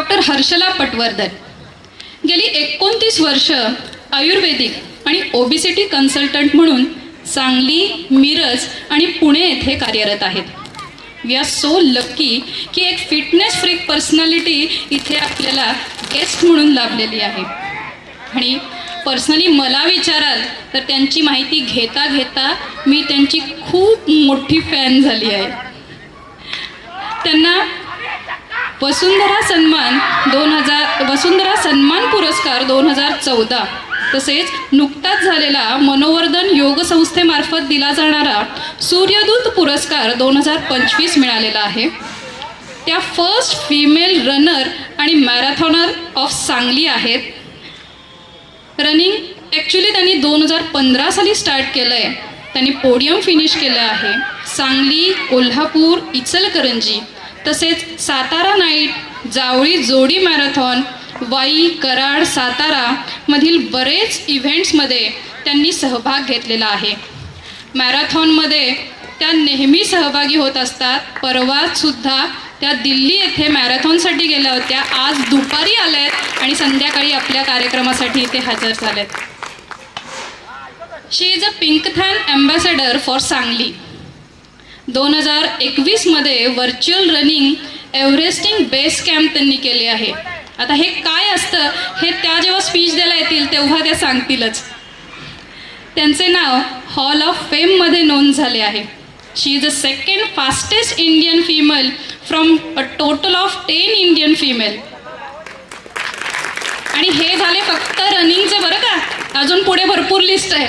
Doctor Harshala Patwardhan गेली 29 वर्ष आयुर्वेदिक आणि ओबिसिटी कन्सल्टंट म्हणून सांगली, मिरज आणि पुणे येथे कार्यरत आहेत. वी आर सो लकी की एक फिटनेस फ्रीक पर्सनॅलिटी इथे आपल्याला गेस्ट म्हणून लाभलेली आहे. आणि पर्सनली मला विचाराल तर त्यांची माहिती घेता घेता मी त्यांची खूप मोठी फॅन झाली आहे. त्यांना वसुंधरा सन्मान पुरस्कार 2014 तसेच नुकताच झालेला मनोवर्धन योग संस्थेमार्फत दिला जाणारा सूर्यदूत पुरस्कार 2025 मिळालेला आहे. त्या फर्स्ट फिमेल रनर आणि मॅरेथॉनर ऑफ सांगली आहेत. रनिंग ॲक्च्युली त्यांनी 2015 साली स्टार्ट केलं आहे. त्यांनी पोडियम फिनिश केलं आहे. सांगली, कोल्हापूर, इचलकरंजी तसेच सातारा नाईट, जावळी जोडी मॅरेथॉन, वाई, कराड, सातारामधील बरेच इव्हेंट्समध्ये त्यांनी सहभाग घेतलेला आहे. मॅरेथॉनमध्ये त्या नेहमी सहभागी होत असतात. परवासुद्धा त्या दिल्ली येथे मॅरेथॉनसाठी गेल्या होत्या. आज दुपारी आल्या आहेत आणि संध्याकाळी आपल्या कार्यक्रमासाठी इथे हजर झालेत. She is a pinkathon ambassador for Sangli. 2021 मध्ये virtual running everesting base camp त्यांनी केले आहे. आता हे काय असतं हे त्या जेव्हा स्पीच द्यायला येतील तेव्हा त्या सांगतीलच. त्यांचे नाव हॉल ऑफ फेममध्ये नोंद झाले आहे. She is the second fastest Indian female from a total of 10 Indian female. आणि हे झाले फक्त रनिंगचे बरं का, अजून पुढे भरपूर लिस्ट आहे.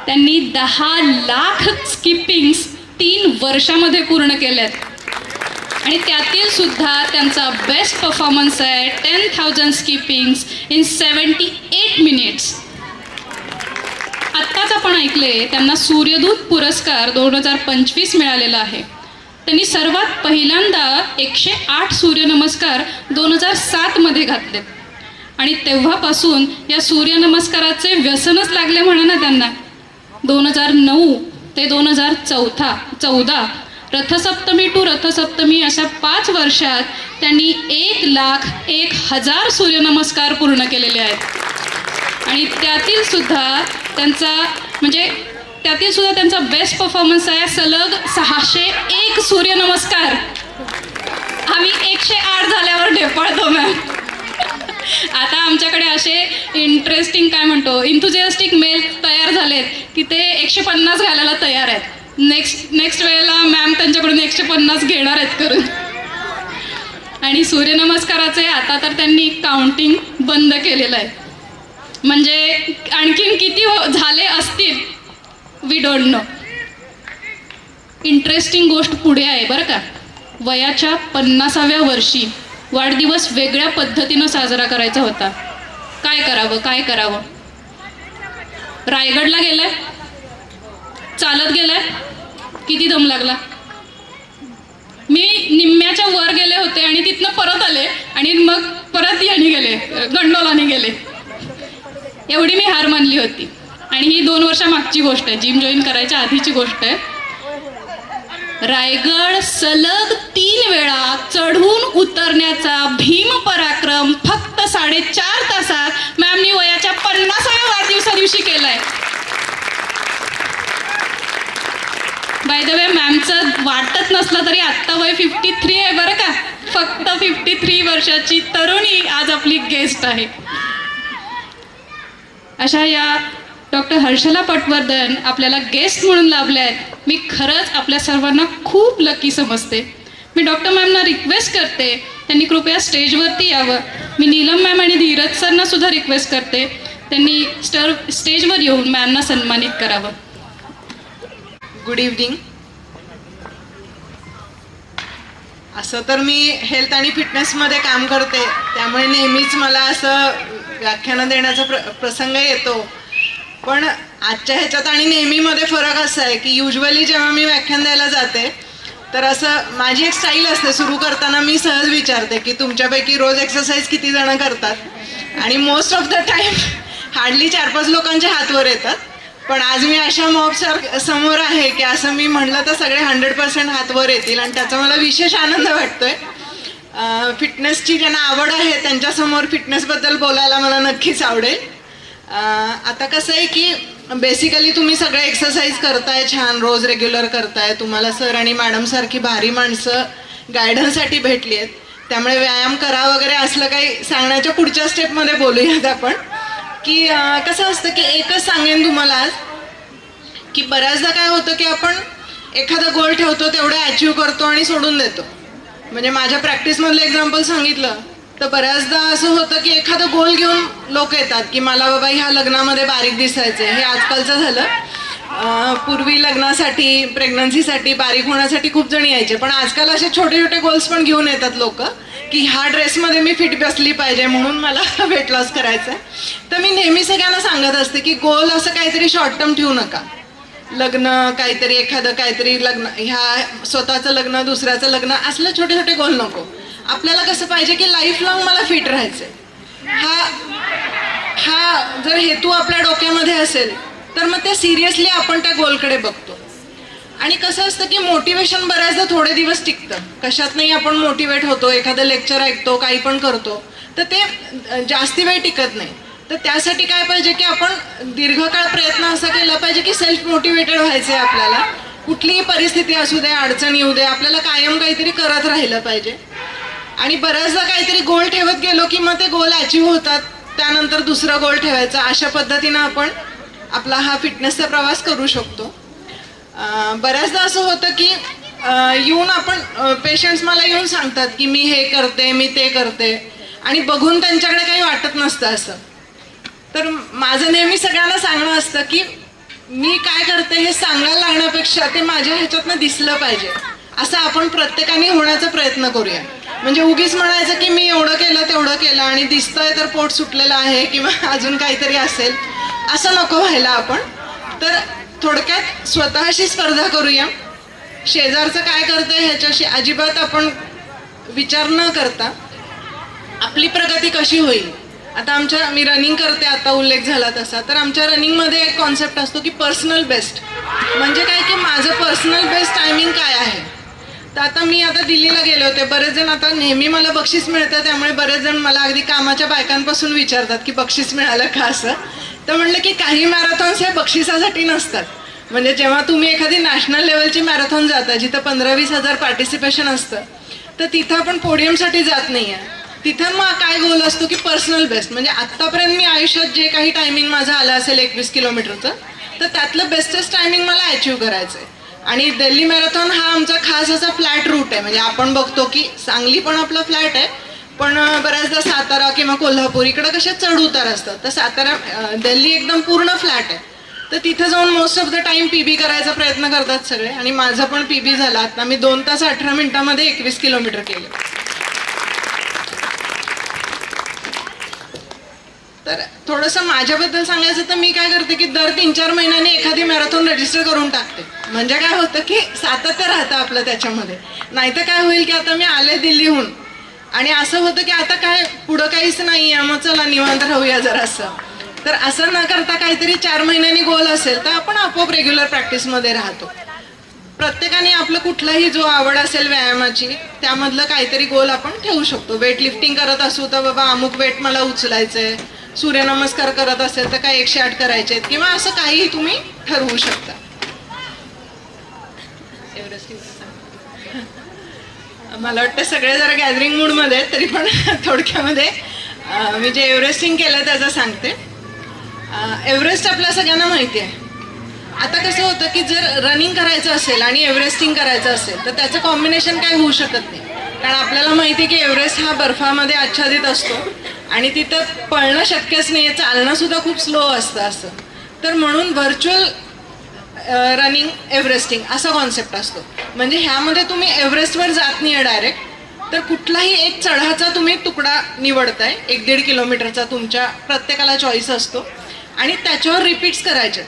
त्यांनी 10 लाख स्किपिंग्स 3 वर्षामध्ये पूर्ण केल्यात आणि त्यातील सुद्धा त्यांचा बेस्ट परफॉर्मन्स आहे 10,000 स्किपिंग्स इन 78 मिनिट्स. आत्ताच आपण ऐकले त्यांना सूर्यदूत पुरस्कार 2025 मिळालेला आहे. त्यांनी सर्वात पहिल्यांदा 108 सूर्यनमस्कार 2007 मध्ये घातलेत आणि तेव्हापासून या सूर्यनमस्काराचे व्यसनच लागले म्हणा ना त्यांना. 2009 ते 2014 रथसप्तमी टू रथसप्तमी अशा 5 वर्षात त्यांनी 1,01,000 सूर्यनमस्कार पूर्ण केलेले आहेत. आणि त्यातील सुद्धा त्यांचा बेस्ट परफॉर्मन्स आहे सलग 601 सूर्यनमस्कार. आम्ही 108 झाल्यावर ढेपाळतो मॅम. आता आमच्याकडे असे इंटरेस्टिंग काय म्हणतो इन्थुझियास्टिक मेल तयार झालेत की ते 150 घालायला तयार आहेत. नेक्स्ट वेळेला मॅम त्यांच्याकडून 150 घेणार आहेत करून. आणि सूर्यनमस्काराचे आता तर त्यांनी काउंटिंग बंद केलेलं आहे. म्हणजे आणखीन किती झाले असतील वी डोंट नो. इंटरेस्टिंग गोष्ट पुढे आहे बरं का. वयाच्या 50व्या वर्षी वाढदिवस वेगळ्या पद्धतीनं साजरा करायचा होता. काय करावं. रायगडला गेलाय, चालत गेलाय, किती दम लागला. मी निम्म्याच्या वर गेले होते आणि तिथनं परत आले आणि मग परत गेले गंडोलाने गेले. एवढी मी हार मानली होती. आणि ही 2 वर्षामागची गोष्ट आहे, जिम जॉईन करायच्या आधीची गोष्ट आहे. रायगड सलग 3 वेळा चढून उतरण्याचा भीम पराक्रम फक्त 4.5 तासात मॅमनी वयाच्या 50व्या वाढदिवसा दिवशी केलाय. बाय द वे मॅमचं वाटत नसलं तरी आत्ता वय 53 आहे बरं का. फक्त 53 वर्षाची तरुणी आज आपली गेस्ट आहे. अशा या डॉक्टर हर्षला पटवर्धन आपल्याला गेस्ट म्हणून लाभल्या आहेत. मी खरंच आपल्या सर्वांना खूप लकी समजते. मी डॉक्टर मॅमना रिक्वेस्ट करते त्यांनी कृपया स्टेजवरती यावं. मी नीलम मॅम आणि धीरज सरना सुद्धा रिक्वेस्ट करते त्यांनी स्टेजवर येऊन मॅमना सन्मानित करावं. Good evening. असं तर मी हेल्थ आणि फिटनेसमध्ये काम करते त्यामुळे नेहमीच मला असं व्याख्यानं देण्याचा प्रसंग येतो. पण आजच्या ह्याच्यात आणि नेहमीमध्ये फरक असा आहे की युजली जेव्हा मी व्याख्यान द्यायला जाते तर असं माझी एक स्टाईल असते. सुरू करताना मी सहज विचारते की तुमच्यापैकी रोज एक्सरसाइज किती जण करतात. आणि most of the time hardly 4-5 लोकांचे हात वर येतात. पण आज मी अशा मॉबच्या समोर आहे की असं मी म्हणलं तर सगळे 100% हात वर येतील आणि त्याचा मला विशेष आनंद वाटतोय. फिटनेसची ज्यांना आवड आहे त्यांच्यासमोर फिटनेसबद्दल बोलायला मला नक्कीच आवडेल. आता कसं आहे की बेसिकली तुम्ही सगळे एक्सरसाइज करताय, छान रोज रेग्युलर करताय, तुम्हाला सर आणि मॅडमसारखी भारी माणसं गायडन्ससाठी भेटली आहेत, त्यामुळे व्यायाम करा वगैरे असलं काही सांगण्याच्या पुढच्या स्टेपमध्ये बोलूयात आपण. की कसं असतं की एकच सांगेन तुम्हाला आज, की बऱ्याचदा काय होतं की आपण एखादा गोल ठेवतो, तेवढं अचीव करतो आणि सोडून देतो. म्हणजे माझ्या प्रॅक्टिसमधलं एक्झाम्पल सांगितलं तर बऱ्याचदा असं होतं की एखादं गोल घेऊन लोक येतात की मला बाबा ह्या लग्नामध्ये बारीक दिसायचं, हे आजकालचं झालं. पूर्वी लग्नासाठी, प्रेग्नन्सीसाठी, बारीक होण्यासाठी खूप जण यायचे, पण आजकाल असे छोटे छोटे गोल्स पण घेऊन येतात लोक की ह्या ड्रेसमध्ये मी फिट बसली पाहिजे म्हणून मला वेट लॉस करायचं आहे. तर मी नेहमी सगळ्यांना सांगत असते की गोल असं काहीतरी शॉर्ट टर्म ठेवू नका. लग्न काहीतरी, एखादं काहीतरी लग्न, ह्या स्वतःचं लग्न, दुसऱ्याचं लग्न, असलं छोटे छोटे गोल नको. आपल्याला कसं पाहिजे की लाईफ लॉंग मला फिट राहायचंय, हा जर हेतू आपल्या डोक्यामध्ये असेल तर मग ते सिरियसली आपण त्या गोलकडे बघतो. आणि कसं असतं की मोटिवेशन बऱ्याचदा थोडे दिवस टिकतं, कशात नाही आपण मोटिवेट होतो, एखादं लेक्चर ऐकतो, काही पण करतो, तर ते जास्ती वेळ टिकत नाही. तर त्यासाठी काय पाहिजे की आपण दीर्घकाळ प्रयत्न असा केला पाहिजे की सेल्फ मोटिवेटेड व्हायचं आहे आपल्याला. कुठलीही परिस्थिती असू दे, अडचण येऊ दे, आपल्याला कायम काहीतरी करत राहिलं पाहिजे. आणि बऱ्याचदा काहीतरी गोल ठेवत गेलो की मग ते गोल अचीव होतात, त्यानंतर दुसरा गोल ठेवायचा, अशा पद्धतीनं आपण आपला हा फिटनेसचा प्रवास करू शकतो. बऱ्याचदा असं होतं की येऊन आपण पेशंट्स मला येऊन सांगतात की मी हे करते, मी ते करते, आणि बघून त्यांच्याकडे काही वाटत नसतं असं. तर माझं नेहमी सगळ्यांना सांगणं असतं की मी काय करते हे सांगायला लागण्यापेक्षा ते माझ्या ह्याच्यातनं दिसलं पाहिजे, असं आपण प्रत्येकाने होण्याचा प्रयत्न करूया. म्हणजे उगीच म्हणायचं की मी एवढं केलं, तेवढं केलं आणि दिसतंय तर पोट सुटलेलं आहे किंवा अजून काहीतरी असेल, असं नको व्हायला आपण. तर थोडक्यात स्वतःशी स्पर्धा करूया. शेजारचं काय करतंय ह्याच्याशी अजिबात आपण विचार न करता आपली प्रगती कशी होईल. आता मी रनिंग करते, आता उल्लेख झाला तसा, तर आमच्या रनिंगमध्ये एक कॉन्सेप्ट असतो की पर्सनल बेस्ट. म्हणजे काय की माझं पर्सनल बेस्ट टायमिंग काय आहे. तर आता मी दिल्लीला गेले होते, बरेच जण आता नेहमी मला बक्षीस मिळतं, त्यामुळे बरेच जण मला अगदी कामाच्या बायकांपासून विचारतात की बक्षीस मिळालं का असं. तर म्हणलं की काही मॅरेथॉन्स हे बक्षिसासाठी नसतात. म्हणजे जेव्हा तुम्ही एखादी नॅशनल लेवलची मॅरेथॉन जाता जिथं 15-20 हजार पार्टिसिपेशन असतं, तर तिथं आपण पोडियमसाठी जात नाही आहे. तिथं मग काय गोल असतो की पर्सनल बेस्ट. म्हणजे आत्तापर्यंत मी आयुष्यात जे काही टायमिंग माझं आलं असेल 21 किलोमीटरचं, तर त्यातलं बेस्टेस्ट टायमिंग मला अचीव करायचं आहे. आणि दिल्ली मॅरेथॉन हा आमचा खास असा फ्लॅट रूट आहे. म्हणजे आपण बघतो की सांगली पण आपला फ्लॅट आहे, पण बऱ्याचदा सातारा किंवा कोल्हापूर इकडं कशा चढ उतार असतात, तर दिल्ली एकदम पूर्ण फ्लॅट आहे. तर तिथं जाऊन most of the time PB करायचा प्रयत्न करतात सगळे, आणि माझं पण PB झाला. आता मी 2 तास 18 मिनिटामध्ये 21 किलोमीटर केलं. तर थोडंसं माझ्याबद्दल सांगायचं तर मी काय करते की दर 3-4 महिन्यांनी एखादी मॅरेथॉन रजिस्टर करून टाकते. म्हणजे काय होतं की सातत्य राहतं आपलं त्याच्यामध्ये. नाहीतर काय होईल की आता मी आले दिल्लीहून आणि असं होतं की आता काय पुढं काहीच नाही आहे, मग चला निवांत राहूया जरासं. तर असं न करता काहीतरी 4 महिन्यांनी गोल असेल तर आपण आपोआप रेग्युलर प्रॅक्टिसमध्ये राहतो. प्रत्येकाने आपलं कुठलाही जो आवड असेल व्यायामाची त्यामधलं काहीतरी गोल आपण ठेवू शकतो. वेट लिफ्टिंग करत असू तर बाबा अमुक वेट मला उचलायचंय, सूर्यनमस्कार करत असेल तर काय 108 करायचे आहेत, किंवा असं काहीही तुम्ही ठरवू शकता. मला वाटतं सगळे जरा गॅदरिंग मूडमध्ये आहेत, तरी पण थोडक्यामध्ये मी जे एव्हरेस्टिंग केलं त्याचं सांगते. एव्हरेस्ट आपल्या सगळ्यांना माहिती आहे. आता कसं होतं की जर रनिंग करायचं असेल आणि एव्हरेस्टिंग करायचं असेल तर त्याचं कॉम्बिनेशन काय होऊ शकत नाही. कारण आपल्याला माहिती आहे की एव्हरेस्ट हा बर्फामध्ये आच्छादित असतो आणि तिथं पळणं शक्यच नाही आहे, चालणं सुद्धा खूप स्लो असतं असं. तर म्हणून व्हर्च्युअल रनिंग एव्हरेस्टिंग असा कॉन्सेप्ट असतो. म्हणजे ह्यामध्ये तुम्ही एव्हरेस्टवर जात नाही आहे डायरेक्ट, तर कुठलाही एक चढाचा तुम्ही तुकडा निवडताय 1-1.5 किलोमीटरचा, तुमच्या प्रत्येकाला चॉईस असतो, आणि त्याच्यावर रिपीट्स करायचे.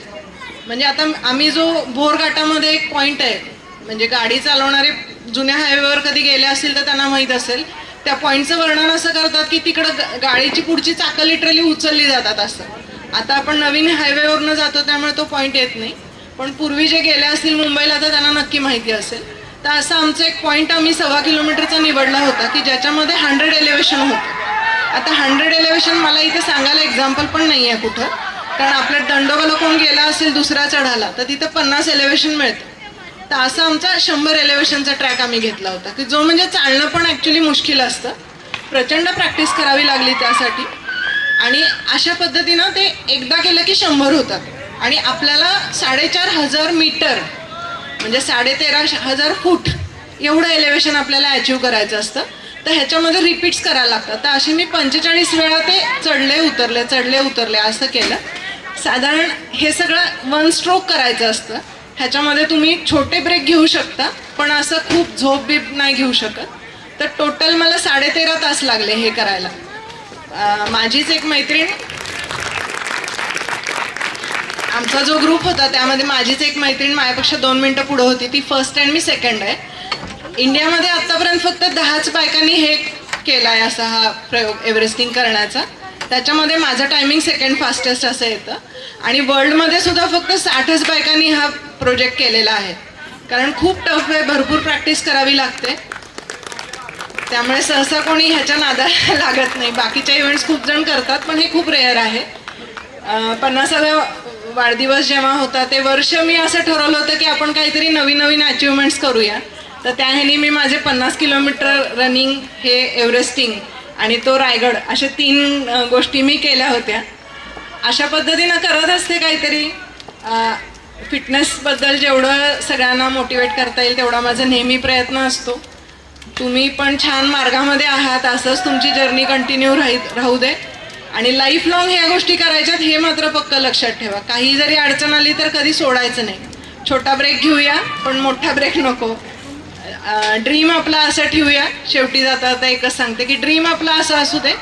म्हणजे आता आम्ही जो भोर घाटामध्ये एक पॉईंट आहे, म्हणजे गाडी चालवणारे जुन्या हायवेवर कधी गेले असतील तर त्यांना माहीत असेल, त्या पॉईंटचं वर्णन असं करतात की तिकडं गाडीची पुढची चाकं लिटरली उचलली जातात असं. आता आपण नवीन हायवेवरनं जातो त्यामुळे तो पॉईंट येत नाही, पण पूर्वी जे गेले असतील मुंबईला तर त्यांना नक्की माहिती असेल. तर असं आमचं एक पॉईंट आम्ही 1.25 किलोमीटरचा निवडला होता की ज्याच्यामध्ये 100 एलिव्हेशन होतं. आता 100 एलिव्हेशन मला इथे सांगायला एक्झाम्पल पण नाही आहे कुठं, कारण आपल्या दंडोबाला कोण गेला असेल दुसरा चढाला तर तिथं 50 एलिव्हेशन मिळतं. तर असं आमचा 100 एलिव्हेशनचा ट्रॅक आम्ही घेतला होता की जो म्हणजे चालणं पण ॲक्च्युली मुश्किल असतं, प्रचंड प्रॅक्टिस करावी लागली त्यासाठी. आणि अशा पद्धतीनं ते एकदा केलं की 100 होतात. आणि आपल्याला 4,500 मीटर म्हणजे 13,500 फूट एवढं एलिव्हेशन आपल्याला अचीव करायचं असतं. तर ह्याच्यामध्ये रिपीट्स करायला लागतात. तर असे मी 45 वेळा ते चढले उतरले असं केलं. साधारण हे सगळं 1 स्ट्रोक करायचं असतं. ह्याच्यामध्ये तुम्ही छोटे ब्रेक घेऊ शकता, पण असं खूप झोप बीप नाही घेऊ शकत. तर टोटल मला 13.5 तास लागले हे करायला. माझीच एक मैत्रीण, आमचा जो ग्रुप होता त्यामध्ये माझीच एक मैत्रीण माझ्यापेक्षा 2 मिनटं पुढं होती. ती फर्स्ट आणि मी सेकंड आहे. इंडियामध्ये आत्तापर्यंत फक्त 10च बायकांनी हे केला आहे असा हा प्रयोग एव्हरेस्टिंग करण्याचा. त्याच्यामध्ये माझं टायमिंग सेकंड फास्टेस्ट असं येतं. आणि वर्ल्डमध्ये सुद्धा फक्त 60च बायकांनी हा प्रोजेक्ट केलेला आहे, कारण खूप टफ आहे, भरपूर प्रॅक्टिस करावी लागते. त्यामुळे सहसा कोणी ह्याच्या नादाला लागत नाही. बाकीच्या इव्हेंट्स खूप जण करतात, पण हे खूप रेअर आहे. 50वा वाढदिवस जेव्हा होता ते वर्ष मी असं ठरवलं होतं की आपण काहीतरी नवीन नवीन अचिव्हमेंट्स करूया. तर त्या ह्यानी मी माझे 50 किलोमीटर रनिंग, हे एव्हरेस्टिंग आणि तो रायगड अशा 3 गोष्टी मी केल्या होत्या. अशा पद्धतीनं करत असते काहीतरी. फिटनेसबद्दल जेवढं सगळ्यांना मोटिवेट करता येईल तेवढा माझा नेहमी प्रयत्न असतो. तुम्ही पण छान मार्गामध्ये आहात, असंच तुमची जर्नी कंटिन्यू राहू दे. आणि लाईफ लॉंग ह्या गोष्टी करायच्यात हे मात्र पक्क लक्षात ठेवा. काही जरी अडचण आली तर कधी सोडायचं नाही. छोटा ब्रेक घेऊया पण मोठा ब्रेक नको. ड्रीम आपला असं ठेवूया. शेवटी जाता जाता एकच सांगते की ड्रीम आपला असं असू दे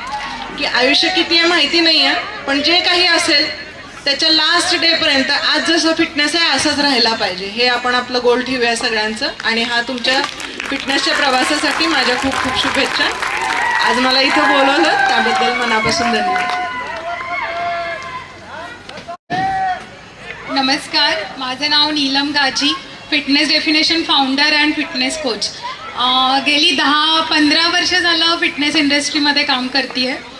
की आयुष्य किती आहे माहिती नाही आहे, पण जे काही असेल त्याच्या लास्ट डेपर्यंत आज जसं फिटनेस आहे असंच राहायला पाहिजे. हे आपण आपलं गोल ठेवूया सगळ्यांचं. आणि हा तुमच्या फिटनेसच्या प्रवासासाठी माझ्या खूप खूप शुभेच्छा. आज मला इथं बोलवलं त्याबद्दल मनापासून धन्यवाद. नमस्कार, माझं नाव Neelam Gazi, fitness definition founder and fitness coach. गेली 10-15 वर्ष झालं फिटनेस इंडस्ट्रीमध्ये काम करते आहे.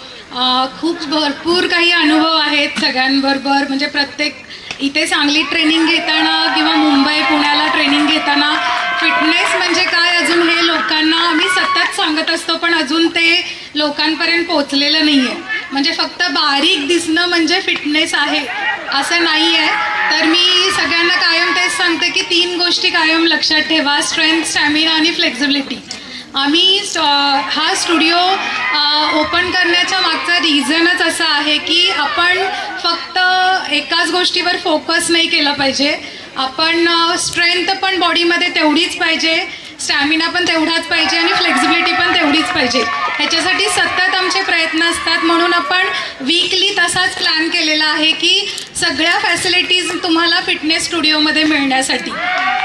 खूप भरपूर काही अनुभव आहेत सगळ्यांबरोबर. म्हणजे प्रत्येक इथे सांगलीत ट्रेनिंग घेताना किंवा मुंबई पुण्याला ट्रेनिंग घेताना फिटनेस म्हणजे काय अजून हे लोकांना आम्ही सतत सांगत असतो, पण अजून ते लोकांपर्यंत पोचलेलं नाही आहे. म्हणजे फक्त बारीक दिसणं म्हणजे फिटनेस आहे असं नाही आहे. तर मी सगळ्यांना कायम तेच सांगते की 3 गोष्टी कायम लक्षात ठेवा: स्ट्रेंथ, स्टॅमिना आणि फ्लेक्झिबिलिटी. आम्ही हा स्टुडिओ ओपन करण्याच्या मागचा रिझनच असा आहे की आपण फक्त एकाच गोष्टीवर फोकस नाही केलं पाहिजे. आपण स्ट्रेंथ पण बॉडीमध्ये तेवढीच पाहिजे, स्टॅमिना पण तेवढाच पाहिजे आणि फ्लेक्झिबिलिटी पण तेवढीच पाहिजे. ह्याच्यासाठी सतत आमचे प्रयत्न असतात. म्हणून आपण वीकली तसाच प्लॅन केलेला आहे की सगळ्या फॅसिलिटीज तुम्हाला फिटनेस स्टुडिओमध्ये मिळण्यासाठी.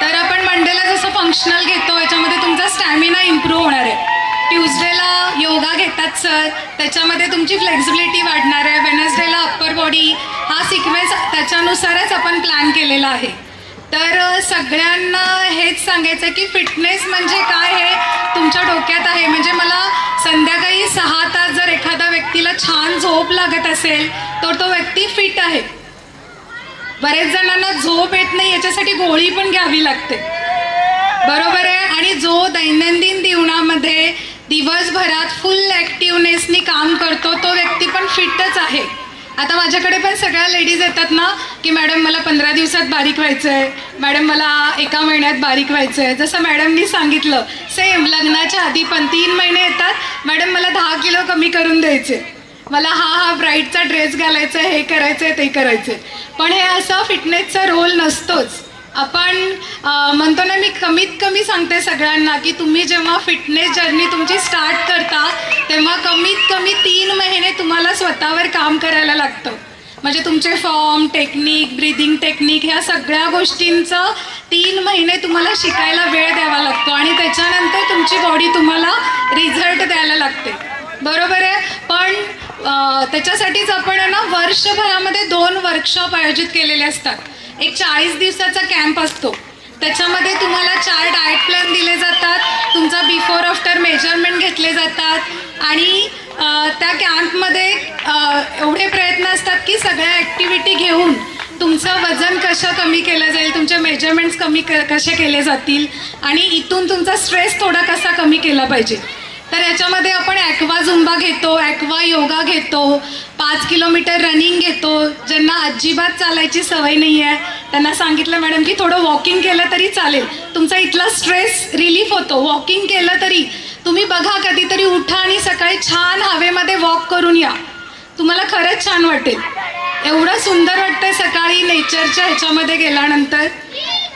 तर आपण मंडेला जसं फंक्शनल घेतो याच्यामध्ये तुमचा स्टॅमिना इम्प्रूव्ह होणार आहे. ट्यूजडेला योगा घेतात सर, त्याच्यामध्ये तुमची फ्लेक्झिबिलिटी वाढणार आहे. वेनसडेला अप्पर बॉडी. हा सिक्वेन्स त्याच्यानुसारच आपण प्लॅन केलेला आहे. तर सगळ्यांना हेच सांगायचं आहे की फिटनेस म्हणजे काय हे तुमच्या डोक्यात आहे. म्हणजे मला संध्याकाळी 6 तास जर एखाद्या व्यक्तीला छान झोप लागत असेल तर तो व्यक्ती फिट आहे. बरेच जणांना झोप येत नाही, याच्यासाठी गोळी पण घ्यावी लागते, बरोबर आहे. आणि जो दैनंदिन जीवनामध्ये दिवसभरात फुल ॲक्टिवनेसनी काम करतो तो व्यक्ती पण फिटच आहे. आता माझ्याकडे पण सगळ्या लेडीज येतात ना की मॅडम मला 15 दिवसात बारीक व्हायचं आहे, मॅडम मला 1 महिन्यात बारीक व्हायचं आहे. जसं मॅडमनी सांगितलं सेम, लग्नाच्या आधी पण 3 महिने येतात, मॅडम मला 10 किलो कमी करून द्यायचे, मला हा ब्राईडचा ड्रेस घालायचा आहे, हे करायचं आहे, ते करायचं आहे. पण हे असा फिटनेसचा रोल नसतोच. आपण म्हणतो ना, मी कमीत कमी सांगते सगळ्यांना की तुम्ही जेव्हा फिटनेस जर्नी तुमची स्टार्ट करता तेव्हा कमीत कमी 3 महिने तुम्हाला स्वतःवर काम करायला लागतं. म्हणजे तुमचे फॉर्म, टेक्निक, ब्रीदिंग टेक्निक ह्या सगळ्या गोष्टींचं 3 महिने तुम्हाला शिकायला वेळ द्यावा लागतो आणि त्याच्यानंतर तुमची बॉडी तुम्हाला रिझल्ट द्यायला लागते, बरोबर आहे. पण त्याच्यासाठीच आपण ना वर्षभरामध्ये 2 वर्कशॉप आयोजित केलेले असतात. एक 40 दिवसाचा कॅम्प असतो त्याच्यामध्ये तुम्हाला 4 डाएट प्लॅन दिले जातात, तुमचा बिफोर आफ्टर मेजरमेंट घेतले जातात आणि त्या कॅम्पमध्ये एवढे प्रयत्न असतात की सगळ्या ॲक्टिव्हिटी घेऊन तुमचं वजन कसं कमी केलं जाईल, तुमचे मेजरमेंट्स कसे केले जातील आणि इथून तुमचा स्ट्रेस थोडा कसा कमी केला पाहिजे. तर याच्यामध्ये आपण ॲक्वा झुंबा घेतो, ॲक्वा योगा घेतो, 5 किलोमीटर रनिंग घेतो. ज्यांना अजिबात चालायची सवय नाही आहे त्यांना सांगितलं मॅडम की थोडं वॉकिंग केलं तरी चालेल, तुमचा इथला स्ट्रेस रिलीफ होतो. वॉकिंग केलं तरी तुम्ही बघा, कधीतरी उठा आणि सकाळी छान हवेमध्ये वॉक करून या, तुम्हाला खरंच छान वाटेल. एवढं सुंदर वाटतं सकाळी नेचरच्या ह्याच्यामध्ये गेल्यानंतर.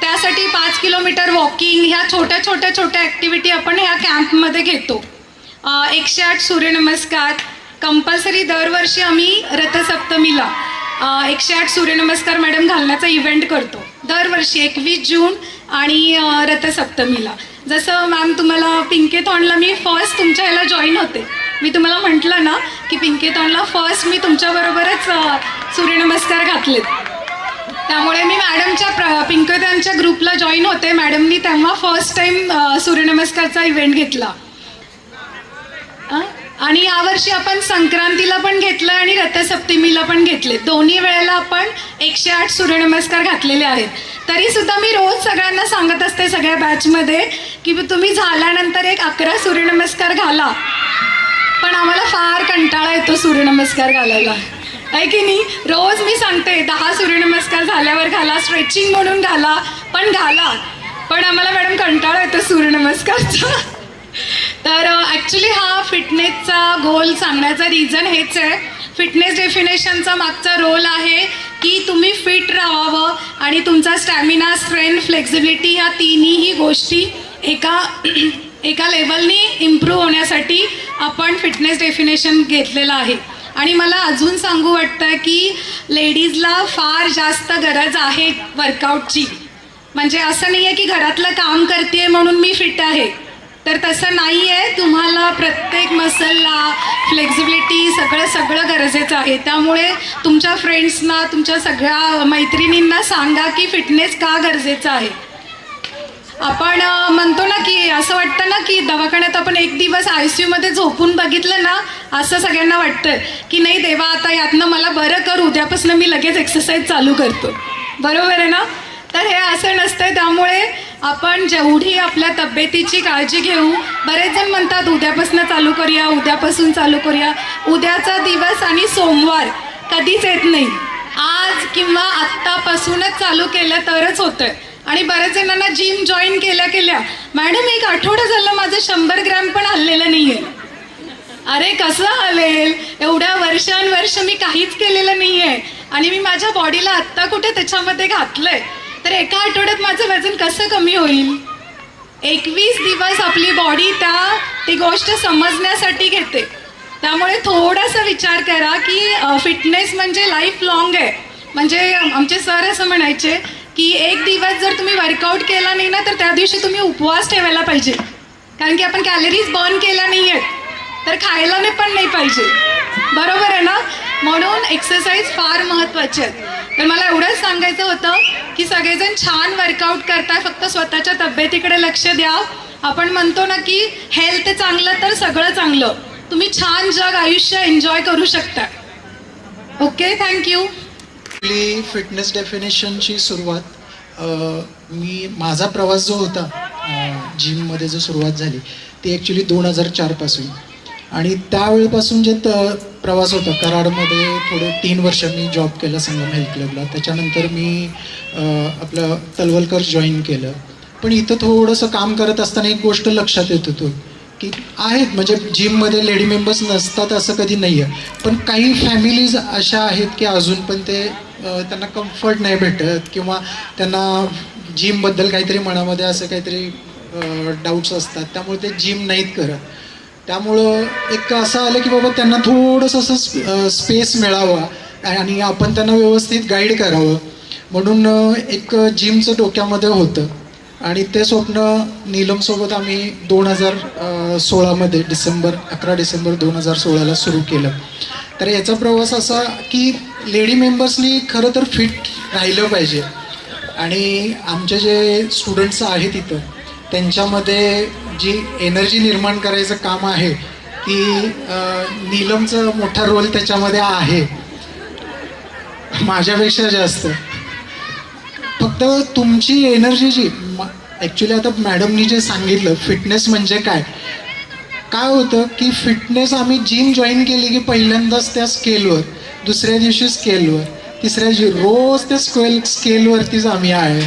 त्यासाठी 5 किलोमीटर वॉकिंग ह्या छोट्या ॲक्टिव्हिटी आपण ह्या कॅम्पमध्ये घेतो. 108 सूर्यनमस्कार कंपल्सरी दरवर्षी आम्ही रथसप्तमीला 108 सूर्यनमस्कार मॅडम घालण्याचा इव्हेंट करतो दरवर्षी 21 जून आणि रथसप्तमीला. जसं मॅम तुम्हाला पिंकेथॉनला मी फर्स्ट तुमच्या ह्याला जॉईन होते, मी तुम्हाला म्हटलं ना की पिंकेथॉनला फर्स्ट मी तुमच्याबरोबरच सूर्यनमस्कार घातलेत. त्यामुळे मी मॅडमच्या पिंकेथॉनच्या ग्रुपला जॉईन होते. मॅडमनी तेव्हा फर्स्ट टाईम सूर्यनमस्कारचा इव्हेंट घेतला आणि यावर्षी आपण संक्रांतीला पण घेतलं आणि रथसप्तमीला पण घेतले. दोन्ही वेळेला आपण 108 सूर्यनमस्कार घातलेले आहेत. तरीसुद्धा मी रोज सगळ्यांना सांगत असते सगळ्या बॅचमध्ये की तुम्ही झाल्यानंतर एक 11 सूर्यनमस्कार घाला. पण आम्हाला फार कंटाळा येतो सूर्यनमस्कार घालायला, आहे की नाही. रोज मी सांगते 10 सूर्यनमस्कार झाल्यावर घाला, स्ट्रेचिंग म्हणून घाला, पण घाला. पण आम्हाला मॅडम कंटाळा येतो सूर्यनमस्कारचा. तर ॲक्च्युली हा फिटनेसचा गोल सांगण्याचा रिझन हेच आहे. फिटनेस डेफिनेशनचा मागचा रोल आहे की तुम्ही फिट राहावं आणि तुमचा स्टॅमिना, स्ट्रेंथ, फ्लेक्झिबिलिटी ह्या तिन्ही गोष्टी एका लेवलनी इम्प्रूव्ह होण्यासाठी आपण फिटनेस डेफिनेशन घेतलेलं आहे. आणि मला अजून सांगू वाटतं की लेडीजला फार जास्त गरज आहे वर्कआउटची. म्हणजे असं नाही आहे की घरातलं काम करते म्हणून मी फिट आहे, तर तसं नाही आहे. तुम्हाला प्रत्येक मसलला फ्लेक्झिबिलिटी सगळं गरजेचं आहे. त्यामुळे तुमच्या फ्रेंड्सना, तुमच्या सगळ्या मैत्रिणींना सांगा की फिटनेस का गरजेचं आहे. आपण म्हणतो ना की असं वाटतं ना की दवाखान्यात आपण एक दिवस ICUमध्ये झोपून बघितलं ना, असं सगळ्यांना वाटतं की नाही देवा आता यातनं मला बरं कर, उद्यापासून मी लगेच एक्सरसाइज चालू करतो. बरोबर आहे ना. तर हे असं नसतं. त्यामुळे आपण जेवढी आपल्या तब्येतीची काळजी घेऊ, बरेच जण म्हणतात उद्यापासून चालू करूया, उद्यापासून चालू करूया. उद्याचा दिवस आणि सोमवार कधीच येत नाही. आज किंवा आत्तापासूनच चालू केलं तरच होतं. आणि बऱ्याच जणांना जिम जॉईन केल्या मॅडम 1 आठवडा झालं माझं 100 ग्रॅम पण हललेलं नाही आहे. अरे कसं हलेल, एवढ्या वर्षानुवर्ष मी काहीच केलेलं नाही आहे आणि मी माझ्या बॉडीला आत्ता कुठे त्याच्यामध्ये घातलंय, तर एका आठवड्यात माझं वजन कसं कमी होईल. 21 दिवस आपली बॉडी ती गोष्ट समजण्यासाठी घेते. त्यामुळे थोडासा विचार करा की फिटनेस म्हणजे लाईफ लॉंग आहे. म्हणजे आमचे सर असं म्हणायचे की एक दिवस जर तुम्ही वर्कआउट केला नाही ना, तर त्या दिवशी तुम्ही उपवास ठेवायला पाहिजे. कारण की आपण कॅलरीज बर्न केल्या नाही आहेत, तर खायला पण नाही पाहिजे. बरोबर आहे ना. म्हणून एक्सरसाइज फार महत्त्वाची आहे. तर मला एवढंच सांगायचं होतं की सगळेजण छान वर्कआउट करताय, फक्त स्वतःच्या तब्येतीकडे लक्ष द्या. आपण म्हणतो ना की हेल्थ चांगलं तर सगळं चांगलं. तुम्ही छान जग आयुष्य एन्जॉय करू शकता. Okay, thank you. फिटनेस डेफिनेशनची सुरुवात माझा प्रवास जो होता जिममध्ये जो सुरुवात झाली ती ॲक्च्युली 2004पासून. आणि त्यावेळेपासून जे प्रवास होता कराडमध्ये थोडं 3 वर्ष मी जॉब केला संगम हेल्थ क्लबला. त्याच्यानंतर मी आपलं तलवलकर जॉईन केलं. पण इथं थोडंसं काम करत असताना एक गोष्ट लक्षात येत होतो की आहेत म्हणजे जिममध्ये लेडी मेंबर्स नसतात असं कधी नाही आहे, पण काही फॅमिलीज अशा आहेत की अजून पण त्यांना कम्फर्ट नाही भेटत किंवा त्यांना जिमबद्दल काहीतरी मनामध्ये असं काहीतरी डाऊट्स असतात, त्यामुळे ते जिम नाहीत करत. त्यामुळं एक असं आलं की बाबा त्यांना थोडंसं असं स्पेस मिळावा आणि आपण त्यांना व्यवस्थित गाईड करावं म्हणून एक जिमचं डोक्यामध्ये होतं. आणि ते स्वप्न नीलमसोबत आम्ही 2016मध्ये 11 डिसेंबर 2016ला सुरू केलं. तर याचा प्रवास असा की लेडी मेंबर्सनी खरं तर फिट राहिलं पाहिजे. आणि आमचे जे स्टुडंट्स आहेत इथं त्यांच्यामध्ये जी एनर्जी निर्माण करायचं काम आहे ती नीलमचा मोठा रोल त्याच्यामध्ये आहे, माझ्यापेक्षा जास्त. फक्त तुमची एनर्जी जी ॲक्च्युली आता मॅडमनी जे सांगितलं फिटनेस म्हणजे काय होतं की फिटनेस आम्ही जिम जॉईन केली की पहिल्यांदाच त्या स्केलवर, दुसऱ्या दिवशी स्केलवर, तिसऱ्या दिवशी रोज त्या स्केलवरतीच आम्ही आहे.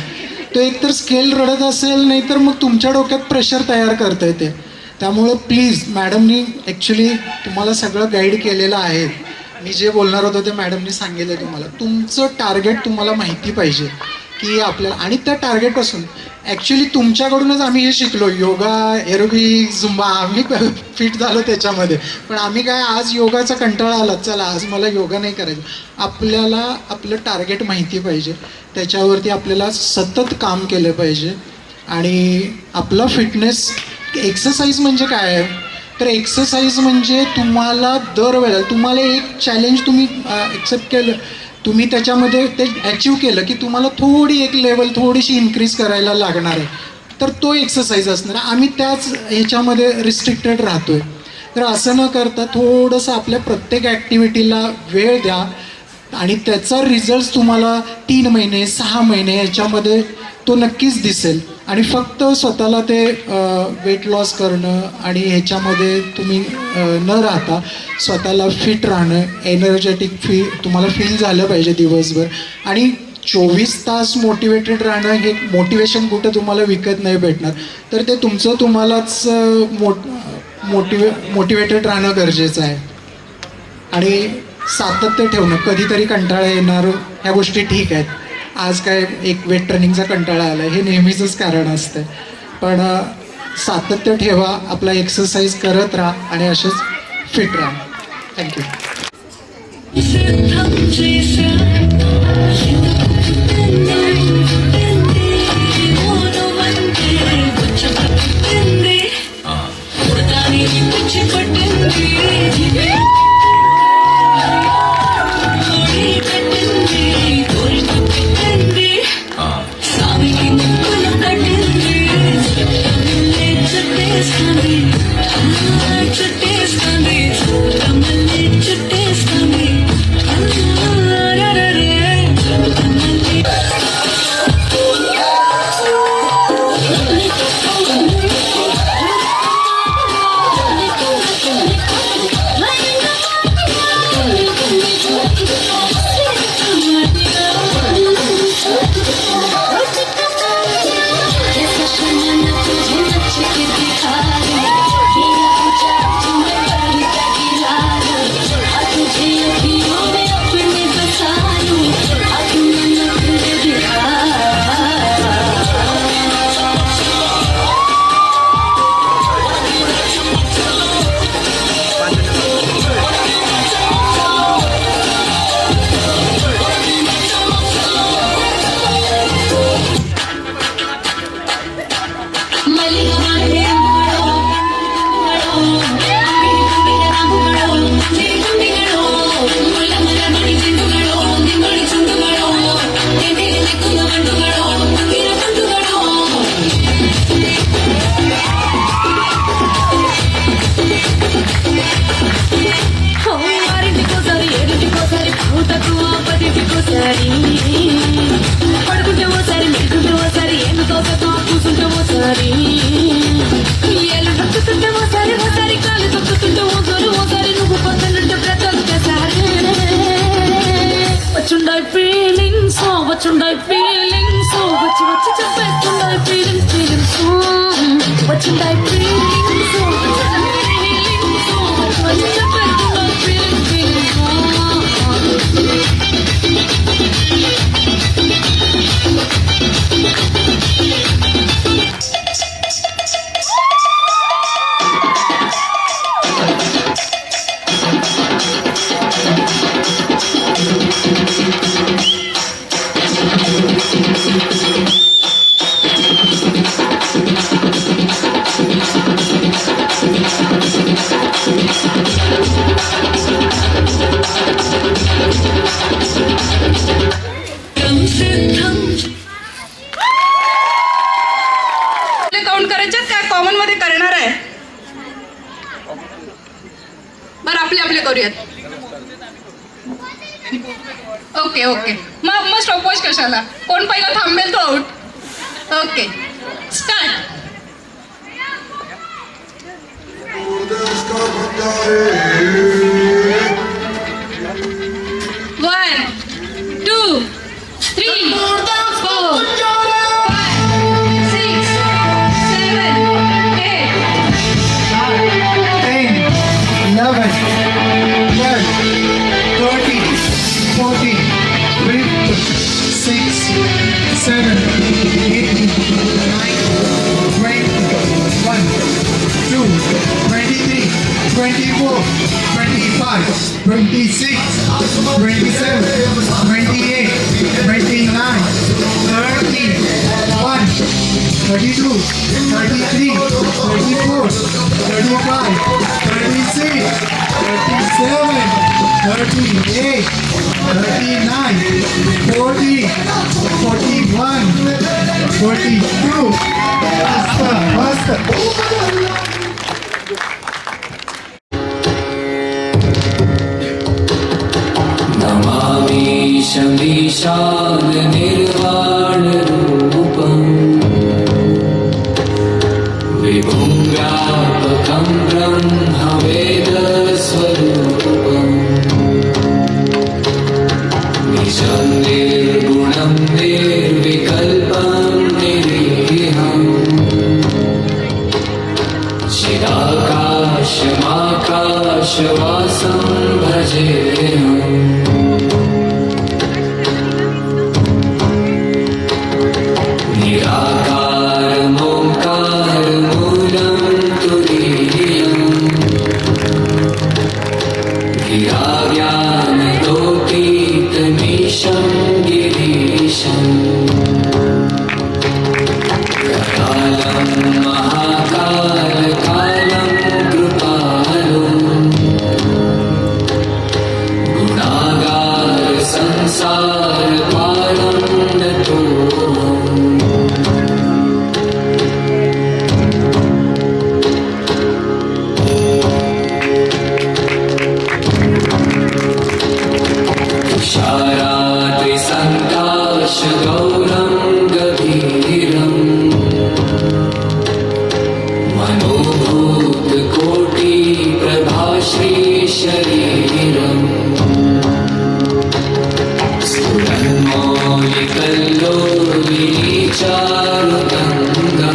तो एकतर स्केल रडत असेल नाही तर मग तुमच्या डोक्यात प्रेशर तयार करता येते. त्यामुळं प्लीज मॅडमनी ॲक्च्युली तुम्हाला सगळं गाईड केलेलं आहे. मी जे बोलणार होतो ते मॅडमनी सांगितलं तुम्हाला. तुमचं टार्गेट तुम्हाला माहिती पाहिजे की आपल्याला, आणि त्या टार्गेटपासून ॲक्च्युली तुमच्याकडूनच आम्ही हे शिकलो, योगा, एरोबिक्स, झुंबा. आम्ही फिट झालो त्याच्यामध्ये. पण आम्ही काय आज योगाचा कंटाळा आला, चला आज मला योगा नाही करायचं. आपल्याला आपलं टार्गेट माहिती पाहिजे, त्याच्यावरती आपल्याला सतत काम केलं पाहिजे. आणि आपलं फिटनेस एक्सरसाइज म्हणजे काय आहे तर एक्सरसाइज म्हणजे तुम्हाला दरवेळेला तुम्हाला एक चॅलेंज तुम्ही ॲक्सेप्ट केलं, तुम्ही त्याच्यामध्ये ते अचीव केलं की तुम्हाला थोडी एक लेवल थोडीशी इन्क्रीज करायला लागणार आहे, तर तो एक्सरसाइज असणार. आम्ही त्याच ह्याच्यामध्ये रिस्ट्रिक्टेड राहतो आहे. तर असं न करता थोडंसं आपल्या प्रत्येक ॲक्टिव्हिटीला वेळ द्या आणि त्याचा रिझल्ट तुम्हाला 3 महिने 6 महिने याच्यामध्ये तो नक्कीच दिसेल. आणि फक्त स्वतःला ते वेट लॉस करणं आणि ह्याच्यामध्ये तुम्ही न राहता स्वतःला फिट राहणं, एनर्जेटिक तुम्हाला फील झालं पाहिजे दिवसभर. आणि 24 तास मोटिवेटेड राहणं, हे मोटिवेशन कुठं तुम्हाला विकत नाही भेटणार. तर ते तुमचं तुम्हालाच मोटिवेटेड राहणं गरजेचं आहे. आणि सातत्य ठेवणं, कधीतरी कंटाळा येणार ह्या गोष्टी ठीक आहेत. आज काय एक वेट ट्रेनिंगचा कंटाळा आला हे नेहमीचंच कारण असतं, पण सातत्य ठेवा, आपला एक्सरसाइज करत राहा आणि असेच फिट राहा. थँक्यू. आपले आपले करूयात. ओके ओके, मग स्टॉपवॉच कशाला? कोण पहिला थांबेल तो आउट. Okay, start. 1 2 3 4 5 6 7 8 10, 11, 12, 13, 14, 15, 6, 7, 8, 9, 21, 2, 23, 24, 25, 26, 27, 28, 29, 30, 1, 32, 33, 34, 35, 36, 37, 38, 39, 40, 41, 42. Basta. नमामि शमीशान निर्वाणरूपम् विभुं व्यापकं ब्रह्मवेदस्वरूपम् निजं निर्गुणं निर्विकल्पं निरीहम् चिदाकाशमाकाशवासं भजेऽहम् निराकारमोङ्कारमूलं तुरीयम् गिराव्यानतोतीतमीशं गिरीशम् करालं महाकालकालं कृपालुं गुणागार संसारपालं नतोऽहम् तुषाराद्रिसङ्काशगौरं गभीरम् मनोभूतकोटिप्रभाश्रीशरीरम् स्फुरन्मौलिकल्लोलिनीचारुगङ्गा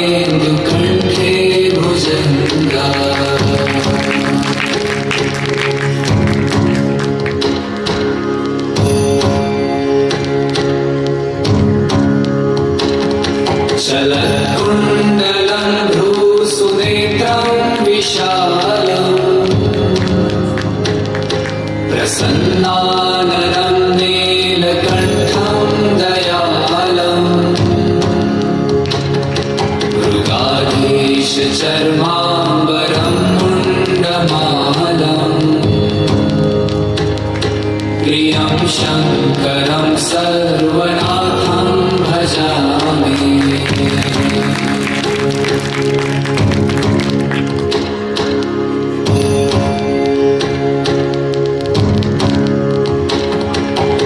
लसन्धालबालेन्दुकण्ठे भुजङ्गा चलत्कुण्डलं भ्रूसुनेत्रं विशालम् प्रसन्नाननं नीलकण्ठं दयालम् मृगाधीशचर्माम्बरं मुण्डमालम् प्रियं शङ्करं सर्वनाथं भजामि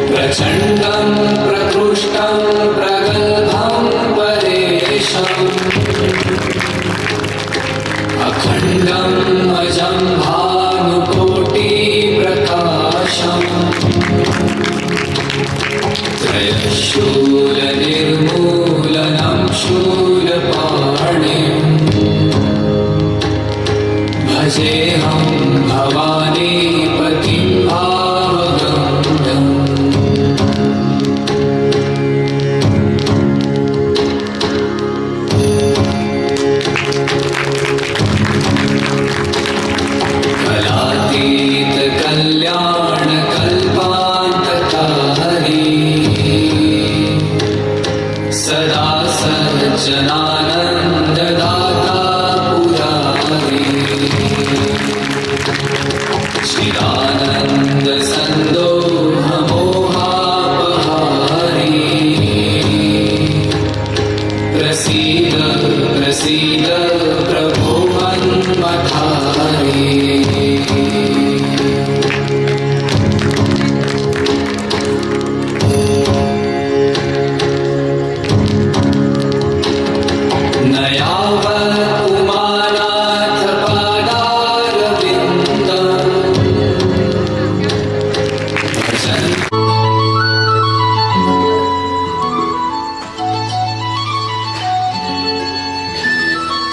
प्रचण्डं प्रकृष्टं प्रगल्भं परेशम् अखण्डम् अजं भानुकोटिप्रकाशम् प्रभो मन्मथारे नयावत् उमानाथ पादारविन्दम् भजन्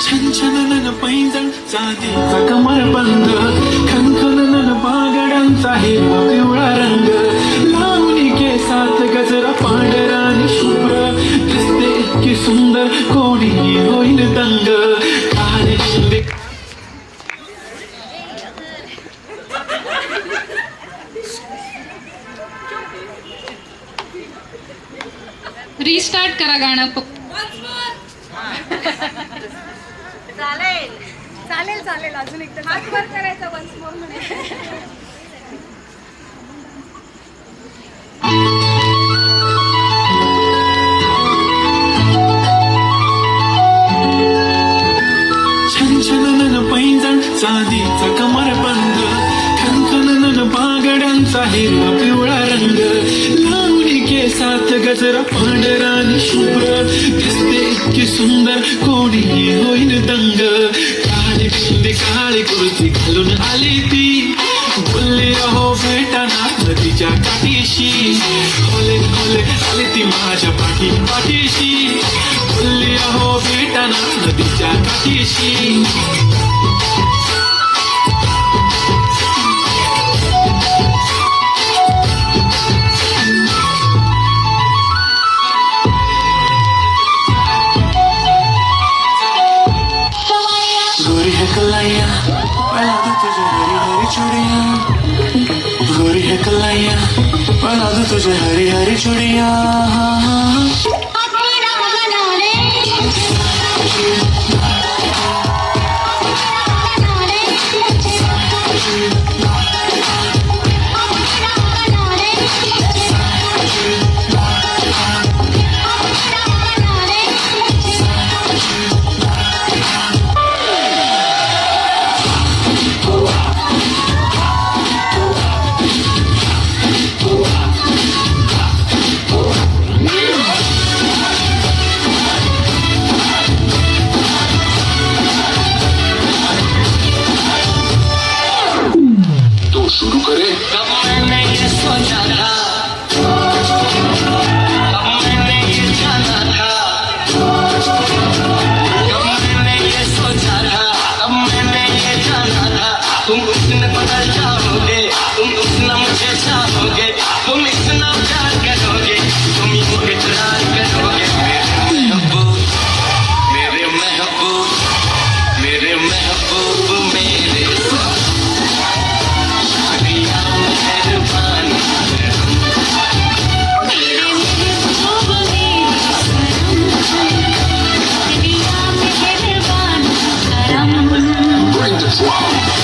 छनछनन पैंजण चांदीचा कमरबंद खनखनन बागडांचा हिरवा पिवळा रंग लावणी केसात गजरा पांढरा आणि शुभ्र दिसते इतकी सुंदर कोणी होईल दंग काळे शिंदे रिस्टार्ट करा गाणं चालेल चालेल चालेल अजून एकदा हात वर करायचा वन्स मोर म्हणे छनछनन पैंजण चांदीचा कमरबंद खनखनन बागड्यांचा हिरवा पिवळा रंग लावणी केसात गजरा पांढरा आणि शुभ्र दिसते इतकी सुंदर कोणी होईल दंग काळी शिंदे काळी कुर्ती घालून आली ती बोलले अहो भेटाना नदीच्या काठीशी होले होले आली ती माझ्या पाठीशी बोलले अहो भेटाना नदीच्या काठीशी गोरी है कलाइया पहला तो तुझे हरी हरी चूड़िया गोरी है कलाइया पहला तो तुझे हरी हरी चूड़िया शुरू करे तुम उसने बदल जाओगे तुम उसने मुझे चाहोगे तुम इतना प्यार करोगे तुम इकरार करोगे मेरे महबूब मेरे महबूब मेरे शुक्रिया मेहरबान Bring the drum.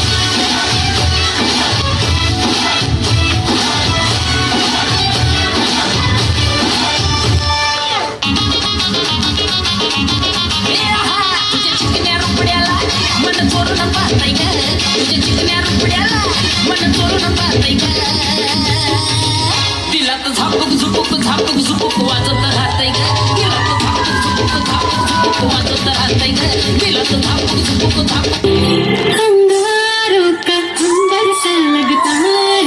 दिलात झापूक झुपूक झापूक झुपूक वाजत राहतंय ग दिलात झापूक झुपूक झापूक झुपूक वाजत राहतंय ग दिलात झापूक झुपूक झापूक अंगारों का अंदर सा लगता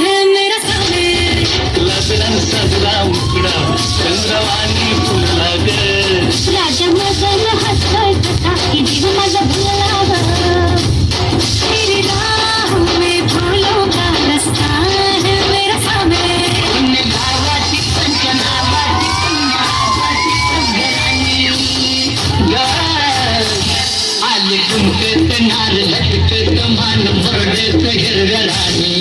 है मेरा सामने लग्न सजला उकडा चंद्रवाणी फुलला ग राजा मजल हसतोय तसा की जीव माझा भुलावा तेरी राहों में फूलों का रास्ता है मेरा सामने गावाची पंचनावाची कन्यावाची घराणी आले कुंकत नार लटकत मान मुरडत हिरगराणी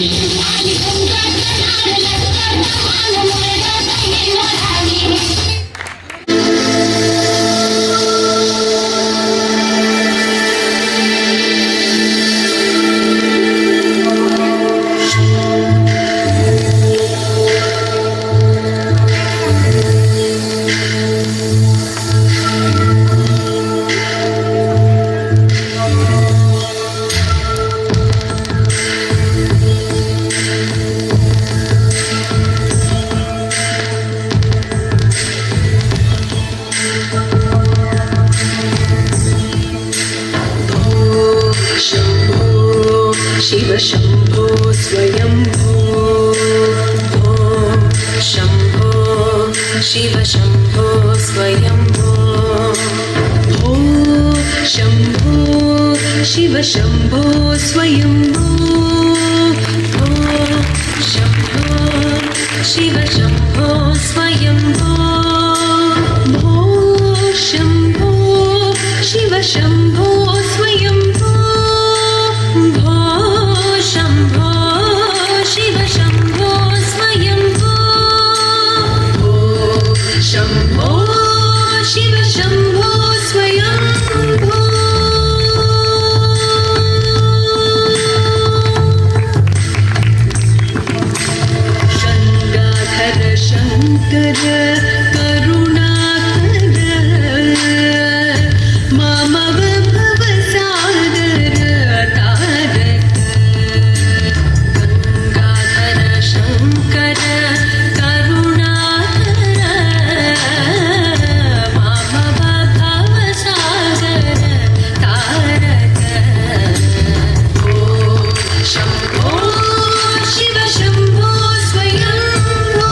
शिव शम्भो स्वयंभो भो शम्भो शिव शम्भो स्वयंभो भो शम्भो शिव शम्भो स्वयंभो भो शम्भो शिव शम्भो स्वयंभो भो शम्भो शिव शम्भो स्वयंभो भो शम्भो शिव शम्भो स्वयंभो भो शम्भो शिव शम्भो स्वयंभो शङ्गाधर शङ्कर करुणाकर मामव भवसागर तारक गङ्गाधर शङ्कर करुणाकर मामव भवसागर तारक ओ शम्भो शिव शम्भो स्वयंभो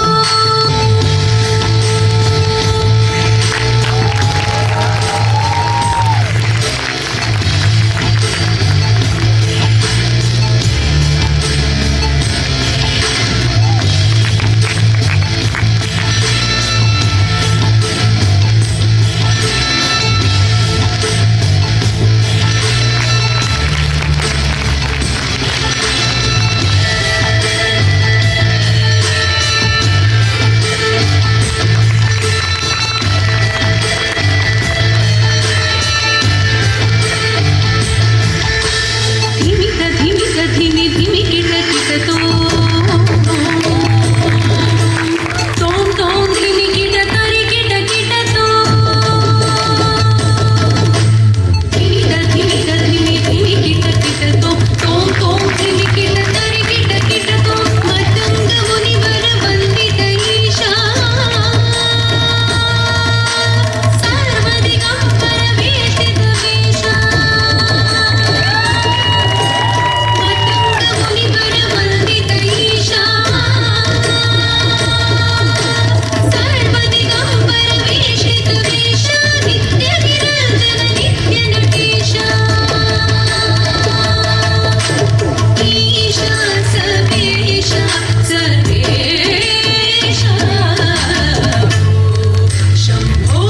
धिमी धिमी किट किट तोम तोम धिमी किट तरी किट किट धिमी धिमी किट किट तोम तोम धिमी किट तरी किट किट मतंग मुनिवर वंदित ईशा सर्वदिगंबर वेष्टित वेशा मुनिवर वंदित ईशा सर्वदिगंबर वेशित वेशा नित्य निरंजन नित्य नटेशा ईशा सर्वेशा सर्वेशा शम्भो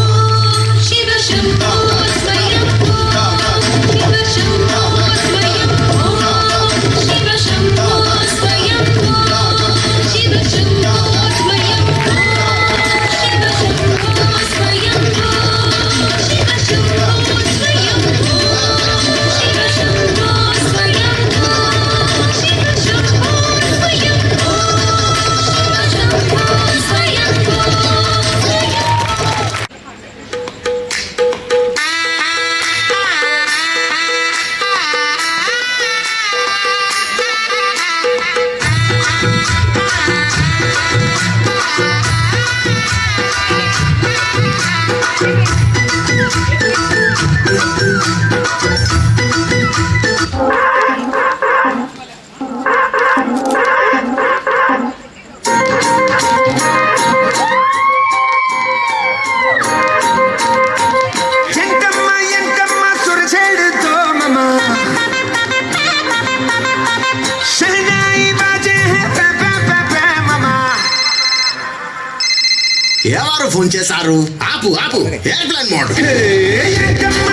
शिव शम्भो स्वयंभो शिव शम्भो स्वयंभो शिव शम्भो स्वयंभो शिव शम्भो स्वयंभो शिव शम्भो स्वयंभो शिव शम्भो स्वयंभो शिव शम्भो स्वयंभो शिव शम्भो स्वयंभो शिव शम्भो स्वयंभो ఎంకమ్మ సురచేడుతో మమ షహనాయి బాజే హై పే పే పే పే మమ ఎవరు ఫోన్ చేశారు? ఆపు ఆపు ఎయిర్ప్లేన్ మోడ్. ఎంకమ్మ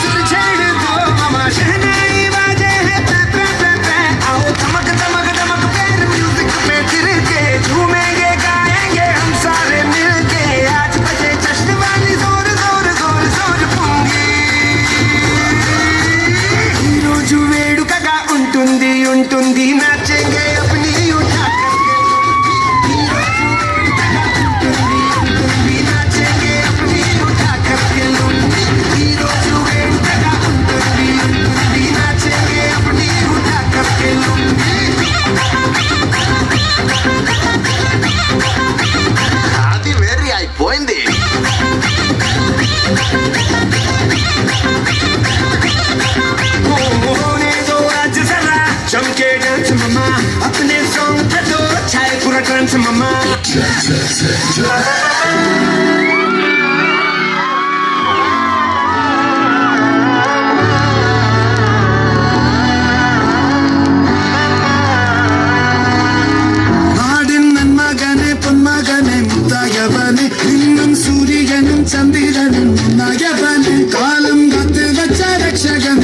సురచేడుతో మమ షహనాయి బాజే హై పే పే పే పే आओ धमक धमक धमक पैर म्यूजिक पे तिरके झूमेंगे गाएंगे हम सारे मिलके आज बजे जश्न वाली जोर जोर जोर जोर पूंगी ఈ రోజు వేడుకగా ఉంటుంది ఉంటుంది నాచెంగే अपनी उठा करके ఈ రోజు వేడుకగా ఉంటుంది ఉంటుంది నాచెంగే अपनी उठा करके लुंगी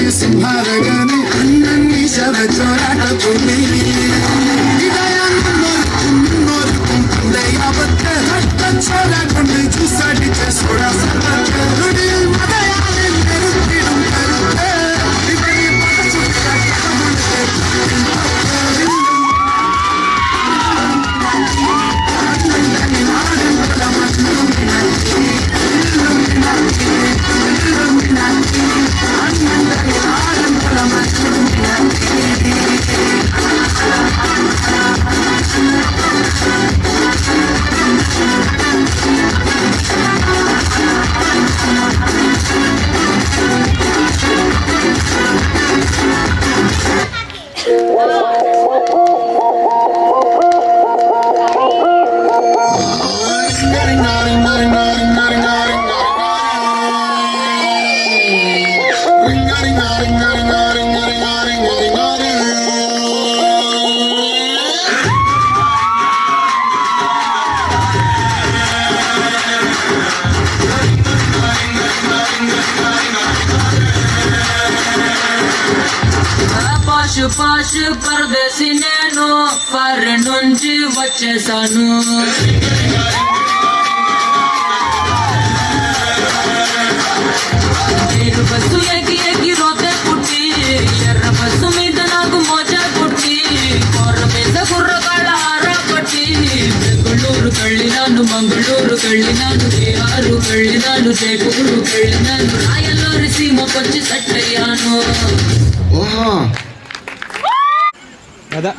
तुम्ही सिंहारगणे अन्नांनी शरचोराट तुम्ही छोरा कोंडीची साडीच्या सोळा పాష్ పరదేశీ నేను పరి నుంచి వచ్చేసాను మీరు బస్సు ఎక్కి ఎక్కి రోతే పుట్టి ఎర్ర బస్సు మీద నాకు మోజా పుట్టి కొర్ర మీద కుర్రకాళ్ళ ఆర పట్టి బెంగళూరు కళ్ళినాను మంగళూరు కళ్ళినాను బీహారు కళ్ళినాను జైపూరు కళ్ళినాను రాయలూరి సీమకొచ్చి సెట్ అయ్యాను ఓహో दादा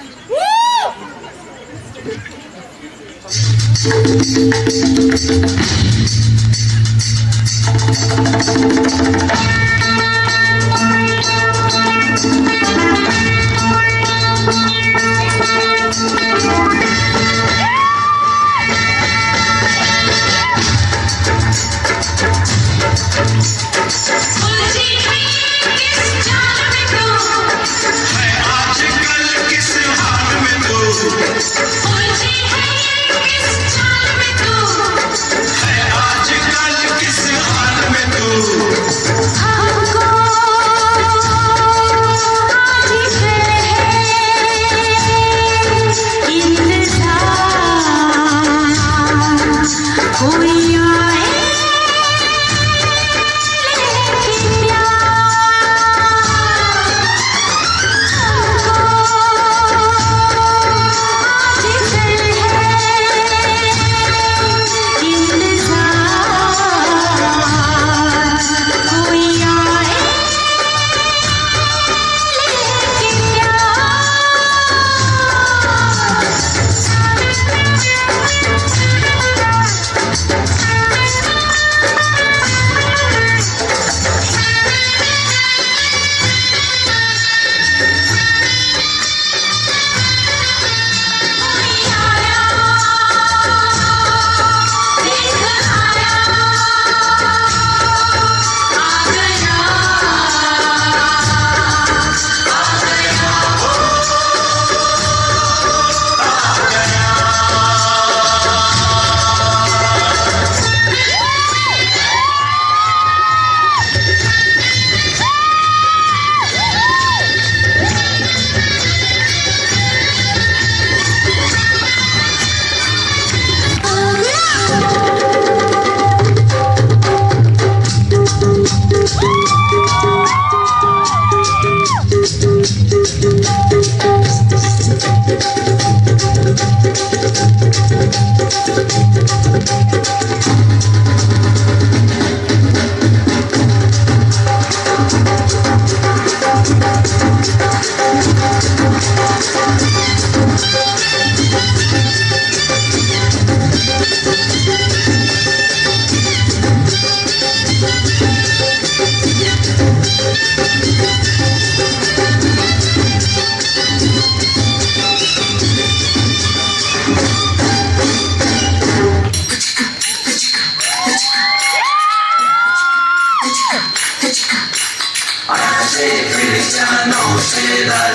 Cristiano se da,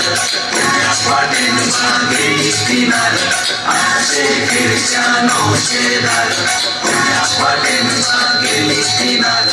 una Spaten Magristinal. Cristiano se da, una Spaten Magristinal.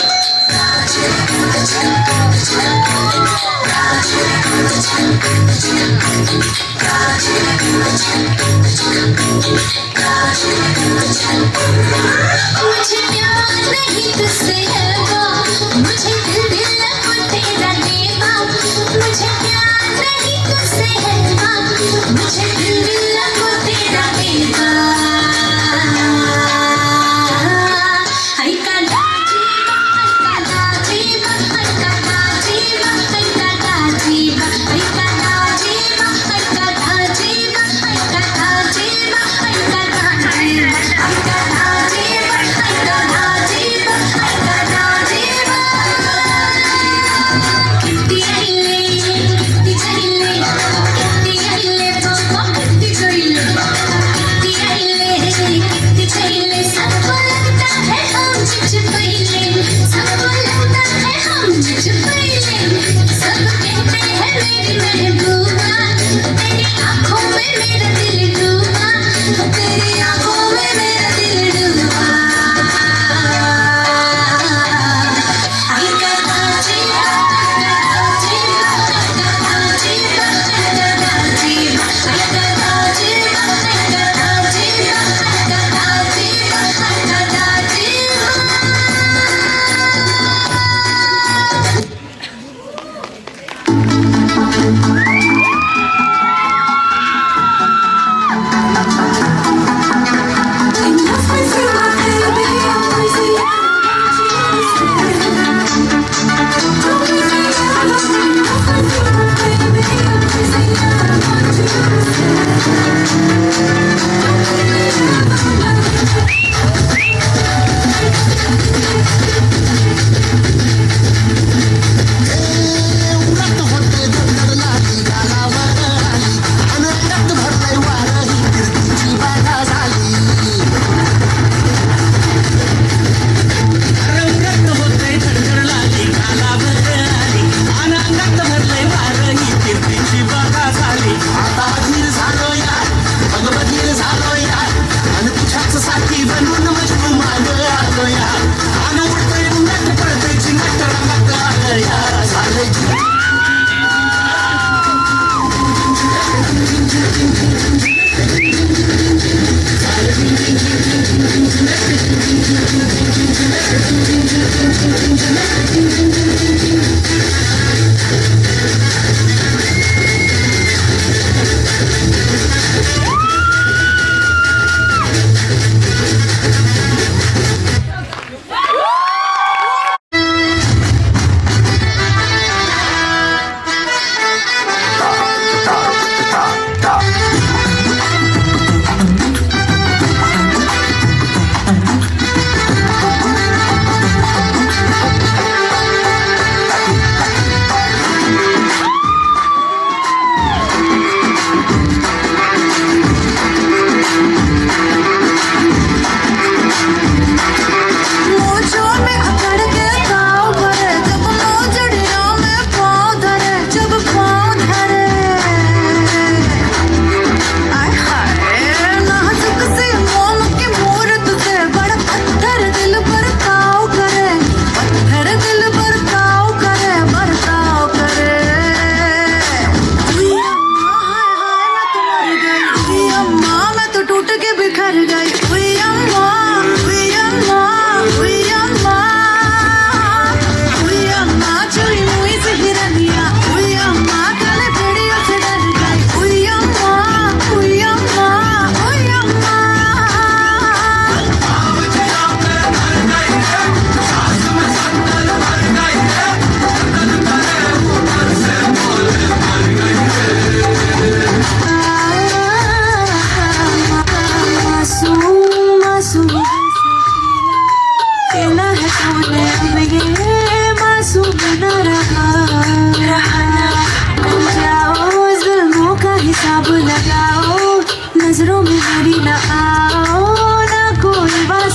नजरों में मेरी ना आओ ना कोई बात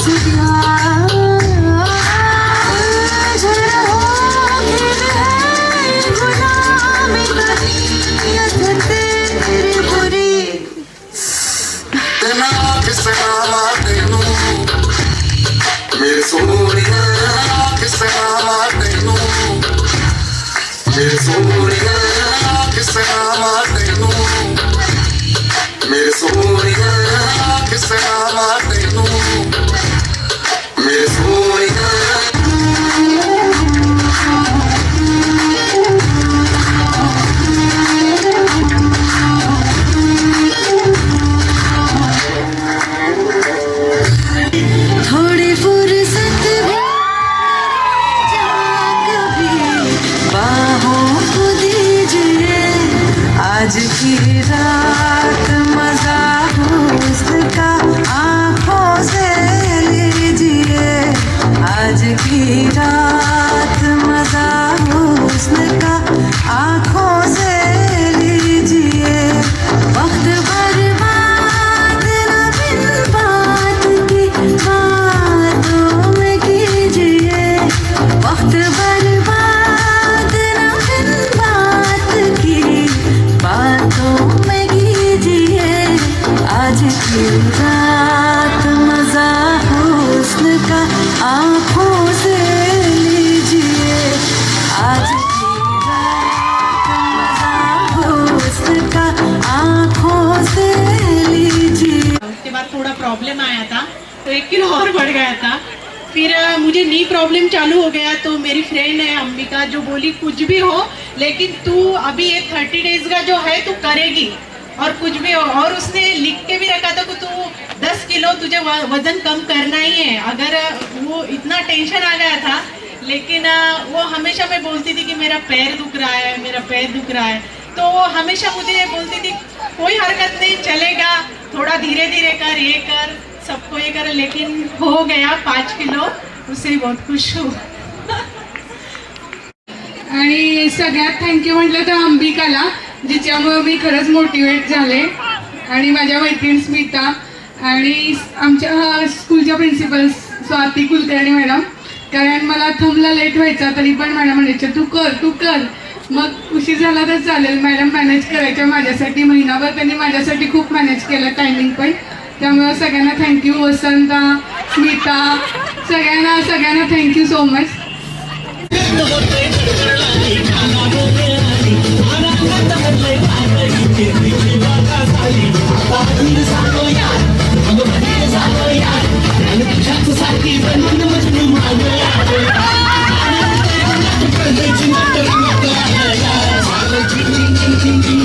मेरे सोनिया किसे नामा तेनू मेरे सोनिया किसे नामा तेनू मेरे सोनिया किसे नामा तेनू मेरे सोनिया थोड़ी फुर्सत भी बाहों को दीजिए आज की रात मजा उसका आंखों से लीजिए आज की रात मजा उसका आंखों से लीजिए वक्त बर्बाद न बिन बात की बातों में कीजिए वक्त बर्बाद न बिन बात की बातों में कीजिए आज की रात मजा हुस्न का आंखों से लीजिए आज की रात मजा हुस्न का आंखों से लीजिए। उसके बाद थोड़ा प्रॉब्लम आया था तो 1 किलो और बढ़ गया था। फिर मुझे नी प्रॉब्लम चालू हो गया तो मेरी फ्रेंड है अंबिका जो बोली कुछ भी हो लेकिन तू अभी ये 30 डेज का जो है तू करेगी और कुछ भी हो। और उसने लिख के भी रखा था कि तू 10 किलो तुझे वजन कम करना ही है। अगर वो इतना टेंशन आ गया था लेकिन वो हमेशा मैं बोलती थी कि मेरा पैर दुख रहा है मेरा पैर दुख रहा है तो वो हमेशा मुझे बोलती थी कोई हरकत नहीं चलेगा थोड़ा धीरे धीरे कर ये कर सबको ये कर लेकिन हो गया 5 किलो उससे बहुत खुश हूँ। आणि सगळ्यात थँक्यू म्हटलं तर अंबिकाला जिच्यामुळे मी खरंच मोटिवेट झाले आणि माझ्या मैत्रीण स्मिता आणि आमच्या स्कूलच्या प्रिन्सिपल स्वाती कुलकर्णी मॅडम कारण मला थंबला लेट व्हायचा तरी पण मॅडम म्हणायच्या तू कर मग उशीर झाला तर चालेल मॅडम मॅनेज करायच्या माझ्यासाठी महिनाभर त्यांनी माझ्यासाठी खूप मॅनेज केलं टायमिंग पण त्यामुळे सगळ्यांना थँक्यू वसंता स्मिता सगळ्यांना थँक्यू सो मच। बहीण झालो यार अगं बहीण झालो यार आणि तुझ्याच साठी बनून मजनू मागं आलो यार. कळलंय चिंता तर मग आलं यार. झालं चिंचिंग चिंचिंग चिंचिंग